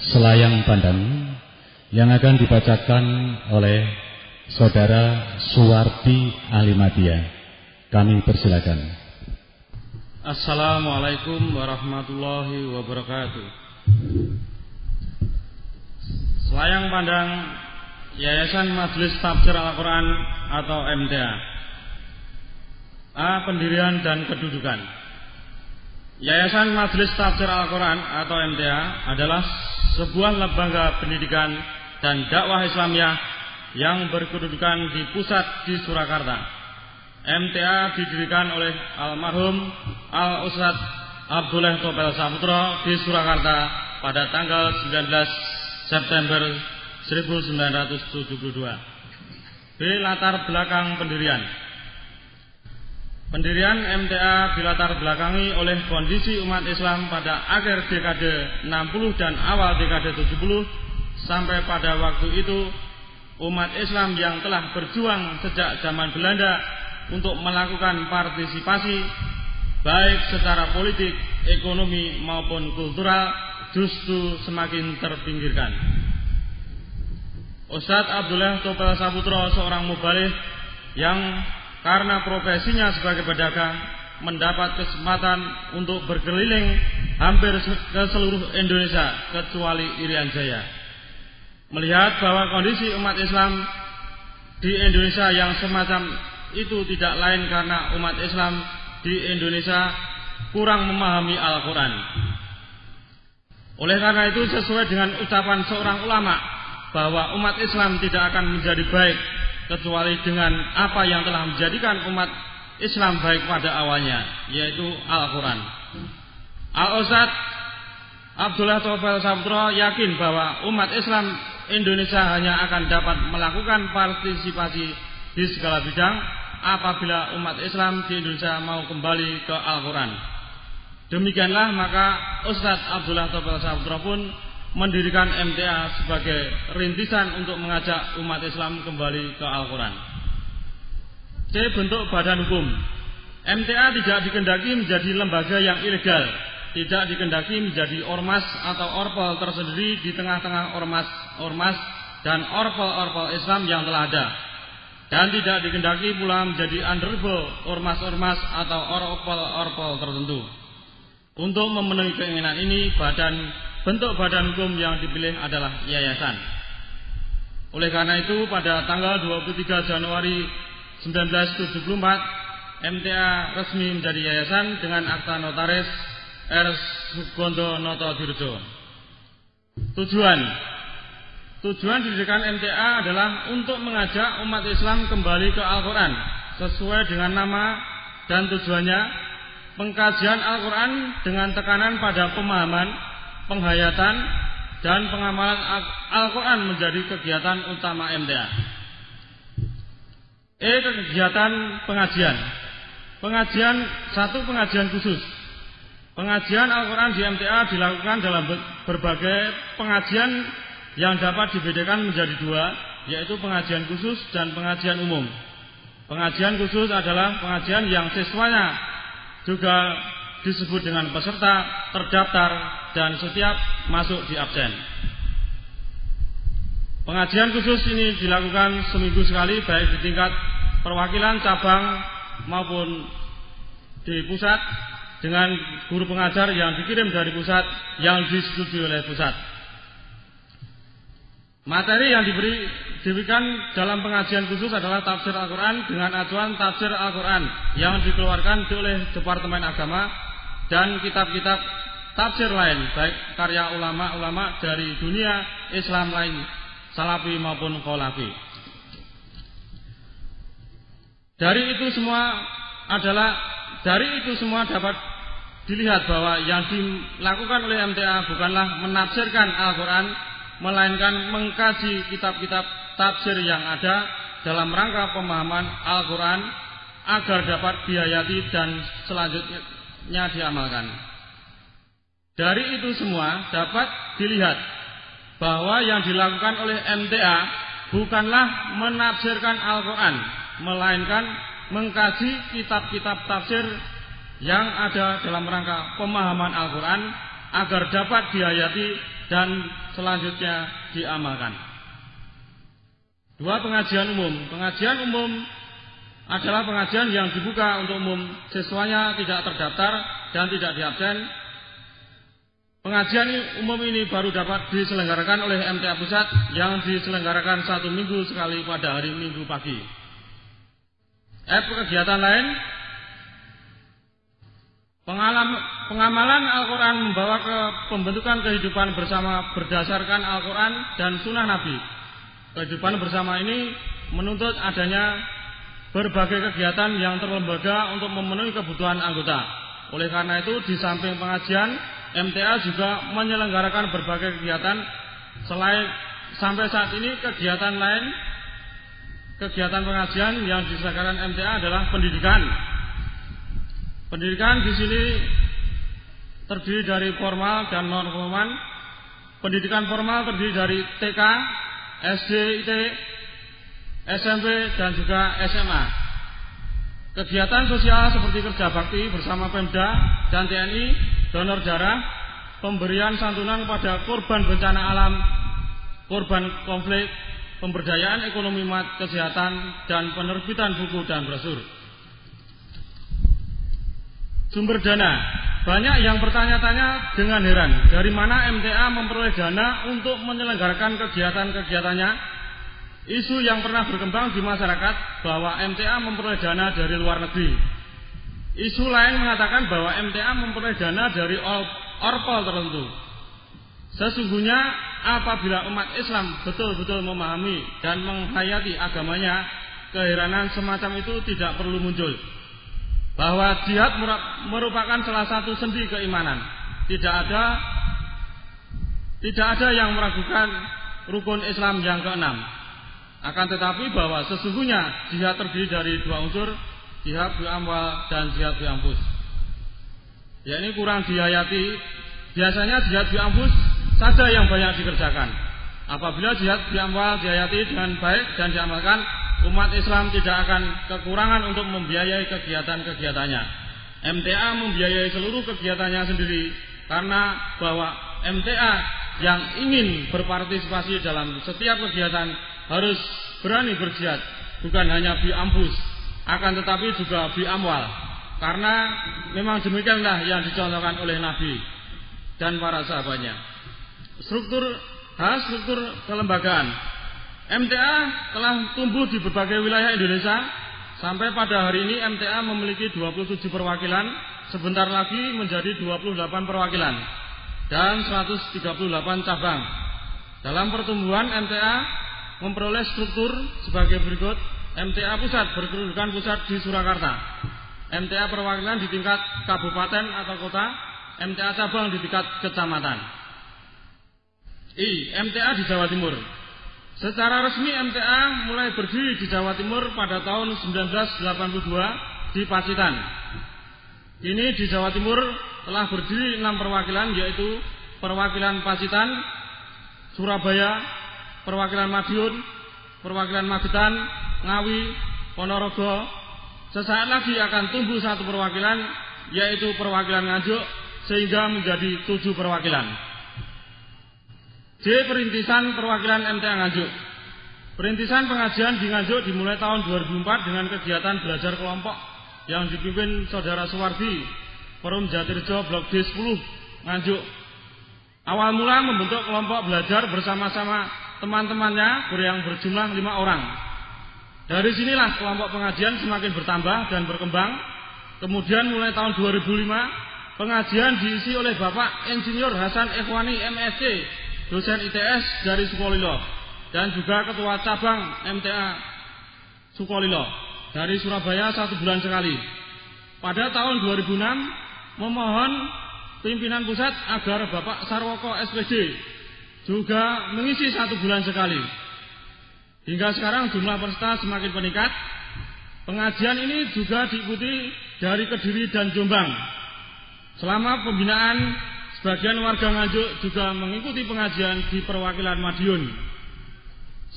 Selayang Pandang yang akan dibacakan oleh Saudara Suwardi Alimadia. Kami persilakan. Assalamualaikum warahmatullahi wabarakatuh. Selayang Pandang Yayasan Majelis Tafsir Al-Quran atau MTA. Pendirian dan kedudukan. Yayasan Majelis Tafsir Al-Quran atau MTA adalah sebuah lembaga pendidikan dan dakwah Islamiyah yang berkedudukan di pusat di Surakarta. MTA didirikan oleh almarhum Al-Ustadz Abdullah Topel Saputra di Surakarta pada tanggal 19 September 1972. Di latar belakang pendirian. Pendirian MTA dilatar belakangi oleh kondisi umat Islam pada akhir dekade 60 dan awal dekade 70. Sampai pada waktu itu umat Islam yang telah berjuang sejak zaman Belanda untuk melakukan partisipasi baik secara politik, ekonomi maupun kultural justru semakin terpinggirkan. Ustadz Abdullah Topel Saputra, seorang mubaligh yang karena profesinya sebagai pedagang mendapat kesempatan untuk berkeliling hampir ke seluruh Indonesia kecuali Irian Jaya. Melihat bahwa kondisi umat Islam di Indonesia yang semacam itu tidak lain karena umat Islam di Indonesia kurang memahami Al-Quran. Oleh karena itu, sesuai dengan ucapan seorang ulama bahwa umat Islam tidak akan menjadi baik kecuali dengan apa yang telah menjadikan umat Islam baik pada awalnya, yaitu Al-Quran. Al-Ustadz Abdullah Topel Saputra yakin bahwa umat Islam Indonesia hanya akan dapat melakukan partisipasi di segala bidang apabila umat Islam di Indonesia mau kembali ke Al-Quran. Demikianlah maka Ustadz Abdullah Topel Saputra pun mendirikan MTA sebagai rintisan untuk mengajak umat Islam kembali ke Al-Quran. C. Bentuk badan hukum. MTA tidak dikehendaki menjadi lembaga yang ilegal, tidak dikehendaki menjadi ormas atau orpel tersendiri di tengah-tengah ormas dan orpel-orpel Islam yang telah ada, dan tidak dikehendaki pula menjadi underbel ormas-ormas atau orpel-orpel tertentu. Untuk memenuhi keinginan ini, bentuk badan hukum yang dipilih adalah yayasan. Oleh karena itu, pada tanggal 23 Januari 1974, MTA resmi menjadi yayasan dengan akta notaris R. Sugondo Noto Dirjo. Tujuan didirikan MTA adalah untuk mengajak umat Islam kembali ke Al-Quran sesuai dengan nama dan tujuannya. Pengkajian Al-Quran dengan tekanan pada pemahaman, penghayatan, dan pengamalan Al-Quran menjadi kegiatan utama MTA. Kegiatan pengajian. Pengajian khusus. Pengajian Al-Quran di MTA dilakukan dalam berbagai pengajian yang dapat dibedakan menjadi dua, yaitu pengajian khusus dan pengajian umum. Pengajian khusus adalah pengajian yang siswanya juga disebut dengan peserta, terdaftar, dan setiap masuk di absen. Pengajian khusus ini dilakukan seminggu sekali, baik di tingkat perwakilan cabang maupun di pusat, dengan guru pengajar yang dikirim dari pusat yang disetujui oleh pusat. Materi yang diberikan dalam pengajian khusus adalah tafsir Al-Quran dengan acuan tafsir Al-Quran yang dikeluarkan oleh Departemen Agama dan kitab-kitab tafsir lain, baik karya ulama-ulama dari dunia Islam lain, Salafi maupun Kholafi. Dari itu semua dapat dilihat bahwa yang dilakukan oleh MTA bukanlah menafsirkan Al-Quran, melainkan mengkaji kitab-kitab tafsir yang ada dalam rangka pemahaman Al-Quran agar dapat dihayati dan selanjutnya diamalkan. Dari itu semua dapat dilihat bahwa yang dilakukan oleh MTA bukanlah menafsirkan Al-Quran, melainkan mengkaji kitab-kitab tafsir yang ada dalam rangka pemahaman Al-Quran agar dapat dihayati dan selanjutnya diamalkan. 2. Pengajian umum. Pengajian umum adalah pengajian yang dibuka untuk umum, siswanya tidak terdaftar dan tidak diabsen. Pengajian umum ini baru dapat diselenggarakan oleh MTA Pusat yang diselenggarakan 1 minggu sekali pada hari Minggu pagi. Kegiatan lain, pengamalan Al-Quran membawa ke pembentukan kehidupan bersama berdasarkan Al-Quran dan Sunnah Nabi. Kehidupan bersama ini menuntut adanya berbagai kegiatan yang terlembaga untuk memenuhi kebutuhan anggota. Oleh karena itu, di samping pengajian, MTA juga menyelenggarakan berbagai kegiatan. Selain sampai saat ini kegiatan pengajian yang diselenggarakan MTA adalah pendidikan. Pendidikan di sini terdiri dari formal dan non formal. Pendidikan formal terdiri dari TK, SD, IT, SMP dan juga SMA. Kegiatan sosial seperti kerja bakti bersama Pemda dan TNI, donor darah, pemberian santunan kepada korban bencana alam, korban konflik, pemberdayaan ekonomi umat, kesehatan, dan penerbitan buku dan brosur. Sumber dana. Banyak yang bertanya-tanya dengan heran, dari mana MTA memperoleh dana untuk menyelenggarakan kegiatan-kegiatannya. Isu yang pernah berkembang di masyarakat bahwa MTA memperoleh dana dari luar negeri. Isu lain mengatakan bahwa MTA memperoleh dana dari orpol tertentu. Sesungguhnya apabila umat Islam betul-betul memahami dan menghayati agamanya, keheranan semacam itu tidak perlu muncul. Bahwa jihad merupakan salah satu sendi keimanan. Tidak ada yang meragukan rukun Islam yang ke-6. Akan tetapi bahwa sesungguhnya jihad terdiri dari 2 unsur, jihad bi amwal dan jihad bi anfus. Ya, ini kurang dihayati. Biasanya jihad bi anfus saja yang banyak dikerjakan. Apabila jihad bi amwal dihayati dengan baik dan diamalkan, umat Islam tidak akan kekurangan untuk membiayai kegiatan-kegiatannya. MTA membiayai seluruh kegiatannya sendiri karena bahwa MTA yang ingin berpartisipasi dalam setiap kegiatan harus berani berjihad, bukan hanya bi anfus, akan tetapi juga bi amwal. Karena memang demikianlah yang dicontohkan oleh Nabi dan para sahabatnya. Struktur kelembagaan. MTA telah tumbuh di berbagai wilayah Indonesia. Sampai pada hari ini MTA memiliki 27 perwakilan, sebentar lagi menjadi 28 perwakilan dan 138 cabang. Dalam pertumbuhan MTA memperoleh struktur sebagai berikut. MTA pusat berkedudukan pusat di Surakarta. MTA perwakilan di tingkat kabupaten atau kota. MTA cabang di tingkat kecamatan. MTA di Jawa Timur. Secara resmi MTA mulai berdiri di Jawa Timur pada tahun 1982 di Pacitan. Kini di Jawa Timur telah berdiri 6 perwakilan, yaitu perwakilan Pacitan, Surabaya, perwakilan Madiun, perwakilan Magetan, Ngawi, Ponorogo. Sesaat lagi akan tumbuh 1 perwakilan, yaitu perwakilan Nganjuk, sehingga menjadi 7 perwakilan. Perintisan perwakilan MTA Nganjuk. Perintisan pengajian di Nganjuk dimulai tahun 2004 dengan kegiatan belajar kelompok yang dipimpin Saudara Suwardi, Forum Jatirjo Blok D10 Nganjuk. Awal mula membentuk kelompok belajar bersama-sama teman-temannya yang berjumlah 5 orang. Dari sinilah kelompok pengajian semakin bertambah dan berkembang. Kemudian mulai tahun 2005 pengajian diisi oleh Bapak Insinyur Hasan Ikhwani MSc, dosen ITS dari Sukolilo, dan juga ketua cabang MTA Sukolilo dari Surabaya 1 bulan sekali. Pada tahun 2006 memohon pimpinan pusat agar Bapak Sarwoko SPD juga mengisi 1 bulan sekali. Hingga sekarang jumlah peserta semakin meningkat. Pengajian ini juga diikuti dari Kediri dan Jombang. Selama pembinaan, sebagian warga Nganjuk juga mengikuti pengajian di perwakilan Madiun.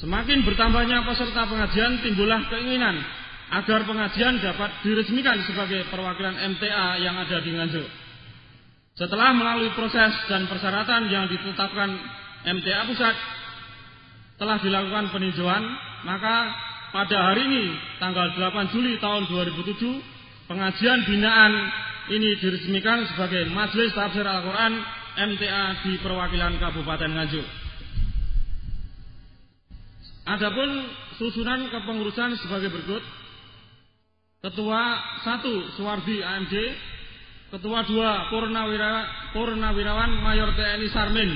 Semakin bertambahnya peserta pengajian, timbullah keinginan agar pengajian dapat diresmikan sebagai perwakilan MTA yang ada di Nganjuk. Setelah melalui proses dan persyaratan yang ditetapkan MTA Pusat, telah dilakukan peninjauan, maka pada hari ini tanggal 8 Juli tahun 2007 pengajian binaan ini diresmikan sebagai Majelis Tafsir Al-Quran MTA di perwakilan Kabupaten Nganjuk. Adapun susunan kepengurusan sebagai berikut: Ketua 1 Suwardi AMD, Ketua 2 Purnawirawan Mayor TNI Sarmin,